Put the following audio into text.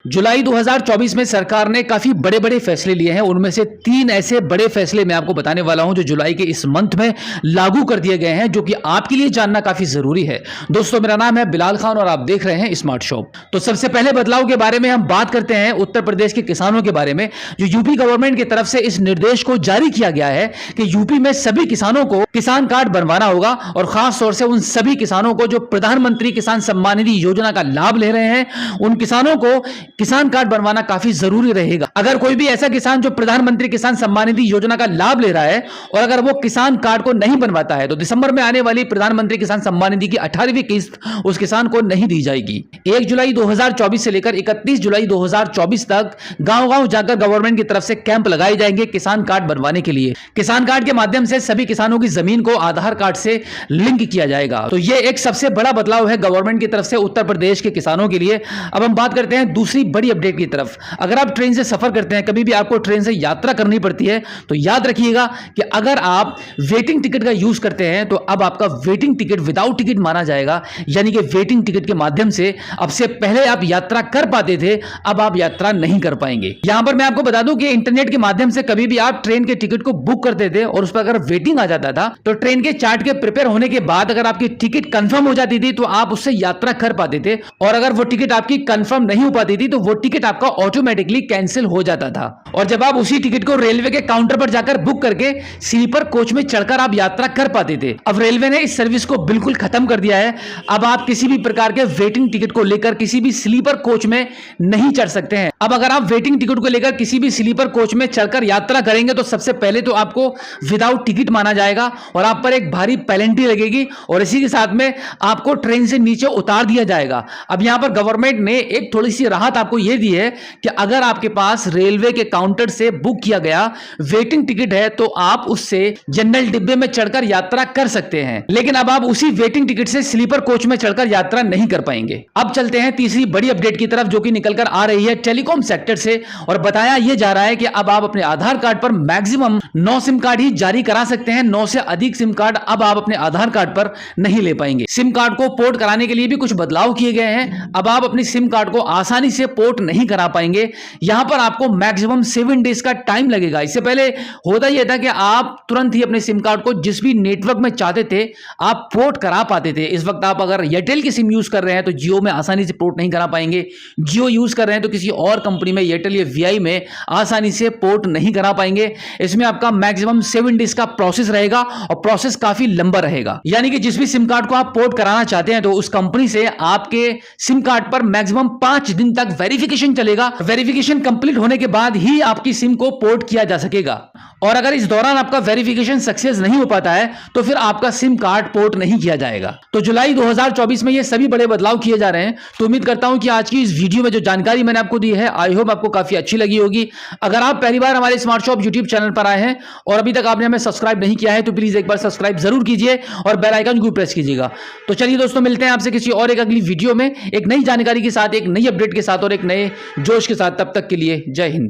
जुलाई 2024 में सरकार ने काफी बड़े बड़े फैसले लिए हैं। उनमें से 3 ऐसे बड़े फैसले मैं आपको बताने वाला हूं जो जुलाई के इस मंथ में लागू कर दिए गए हैं, जो कि आपके लिए जानना काफी जरूरी है। दोस्तों, मेरा नाम है बिलाल खान और आप देख रहे हैं स्मार्ट शॉप। तो सबसे पहले बदलाव के बारे में हम बात करते हैं उत्तर प्रदेश के किसानों के बारे में। जो यूपी गवर्नमेंट की तरफ से इस निर्देश को जारी किया गया है कि यूपी में सभी किसानों को किसान कार्ड बनवाना होगा, और खास तौर से उन सभी किसानों को जो प्रधानमंत्री किसान सम्मान निधि योजना का लाभ ले रहे हैं, उन किसानों को किसान कार्ड बनवाना काफी जरूरी रहेगा। अगर कोई भी ऐसा किसान जो प्रधानमंत्री किसान सम्मान निधि योजना का लाभ ले रहा है और अगर वो किसान कार्ड को नहीं बनवाता है, तो दिसंबर में आने वाली प्रधानमंत्री किसान सम्मान निधि की 18वीं किस्त उस किसान को नहीं दी जाएगी। 1 जुलाई 2024 से लेकर 31 जुलाई 2024 तक गांव-गांव जाकर गवर्नमेंट की तरफ से कैंप लगाए जाएंगे किसान कार्ड बनवाने के लिए। किसान कार्ड के माध्यम से सभी किसानों की जमीन को आधार कार्ड से लिंक किया जाएगा। तो यह एक सबसे बड़ा बदलाव है गवर्नमेंट की तरफ से उत्तर प्रदेश के किसानों के लिए। अब हम बात करते हैं दूसरी बड़ी अपडेट की तरफ। अगर आप ट्रेन से सफर करते हैं, कभी भी आपको ट्रेन से यात्रा करनी पड़ती है, तो याद रखिएगा कि अगर आप वेटिंग टिकट का यूज करते हैं तो अब आपका वेटिंग टिकट विदाउट टिकट माना जाएगा। यानी कि वेटिंग टिकट के माध्यम से अब से पहले आप यात्रा कर पाते थे, अब आप यात्रा नहीं कर पाएंगे। यहां पर मैं आपको बता दूं कि इंटरनेट के माध्यम से कभी भी आप ट्रेन के टिकट को बुक करते थे और उस पर अगर वेटिंग आ जाता था, तो ट्रेन के चार्ट के प्रिपेयर होने के बाद अगर आपकी टिकट कंफर्म हो जाती थी तो आप उससे यात्रा कर पाते थे, और अगर वो टिकट आपकी कंफर्म नहीं हो पाती थी तो वो टिकट आपका ऑटोमेटिकली कैंसिल हो जाता था। और जब आप उसी टिकट को रेलवे के काउंटर पर जाकर बुक करके स्लीपर कोच में चढ़कर आप यात्रा कर पाते थे। अब रेलवे ने इस सर्विस को बिल्कुल खत्म कर दिया है। अब आप किसी भी प्रकार के वेटिंग टिकट को लेकर किसी भी स्लीपर कोच में नहीं चढ़ सकते हैं। अब अगर आप वेटिंग टिकट को लेकर किसी भी स्लीपर कोच में चढ़कर यात्रा करेंगे तो सबसे पहले तो आपको विदाउट टिकट माना जाएगा और आप पर एक भारी पेनल्टी लगेगी, और इसी के साथ में आपको ट्रेन से नीचे उतार दिया जाएगा। अब यहां पर गवर्नमेंट ने एक थोड़ी सी राहत आपको यह दी है कि अगर आपके पास रेलवे के काउंटर से बुक किया गया वेटिंग टिकट है तो आप उससे जनरल डिब्बे में चढ़कर यात्रा कर सकते हैं, लेकिन अब आप उसी वेटिंग टिकट से स्लीपर कोच में चढ़कर यात्रा नहीं कर पाएंगे। अब चलते हैं तीसरी बड़ी अपडेट की तरफ, जो कि निकलकर आ रही है टेलीकॉम सेक्टर से, और बताया यह जा रहा है कि अब आप अपने आधार कार्ड पर मैक्सिमम 9 सिम कार्ड ही जारी करा सकते हैं। 9 से अधिक सिम कार्ड अब आप अपने आधार कार्ड पर नहीं ले पाएंगे। सिम कार्ड को पोर्ट कराने के लिए भी कुछ बदलाव किए गए हैं। अब आप अपनी सिम कार्ड को आसानी से पोर्ट नहीं करा पाएंगे। यहां पर आपको मैक्सिमम 7 डेज का टाइम लगेगा। इससे पहले होता यह था कि आप तुरंत ही अपने सिम कार्ड को जिस भी नेटवर्क में चाहते थे आप पोर्ट करा पाते थे। इस वक्त आप अगर एयरटेल की सिम यूज कर रहे हैं तो जियो में आसानी से पोर्ट नहीं करा पाएंगे। जियो यूज कर रहे हैं तो किसी और कंपनी में एयरटेल या वीआई में आसानी से पोर्ट नहीं करा पाएंगे। इसमें आपका मैक्सिमम 7 डेज का प्रोसेस रहेगा और प्रोसेस काफी लंबा रहेगा। यानी कि जिस भी सिम कार्ड को आप पोर्ट कराना चाहते हैं तो उस कंपनी से आपके सिम कार्ड पर मैक्सिमम 5 दिन तक वेरिफिकेशन चलेगा। वेरिफिकेशन कंप्लीट होने के बाद ही आपकी सिम को पोर्ट किया जा सकेगा, और अगर इस दौरान आपका वेरिफिकेशन सक्सेस नहीं हो पाता है तो फिर आपका सिम कार्ड पोर्ट नहीं किया जाएगा। तो जुलाई 2024 में ये सभी बड़े बदलाव किए जा रहे हैं। तो उम्मीद करता हूं कि आज की इस वीडियो में जो जानकारी मैंने आपको दी है, आई होप आपको काफी अच्छी लगी होगी। अगर आप पहली बार हमारे स्मार्ट शॉप यूट्यूब चैनल पर आए हैं और अभी तक आपने हमें सब्सक्राइब नहीं किया है तो प्लीज एक बार सब्सक्राइब जरूर कीजिए और बेल आइकन को प्रेस कीजिएगा। तो चलिए दोस्तों, मिलते हैं आपसे किसी और एक अगली वीडियो में एक नई जानकारी के साथ, एक नई अपडेट के साथ और एक नए जोश के साथ। तब तक के लिए जय हिंद।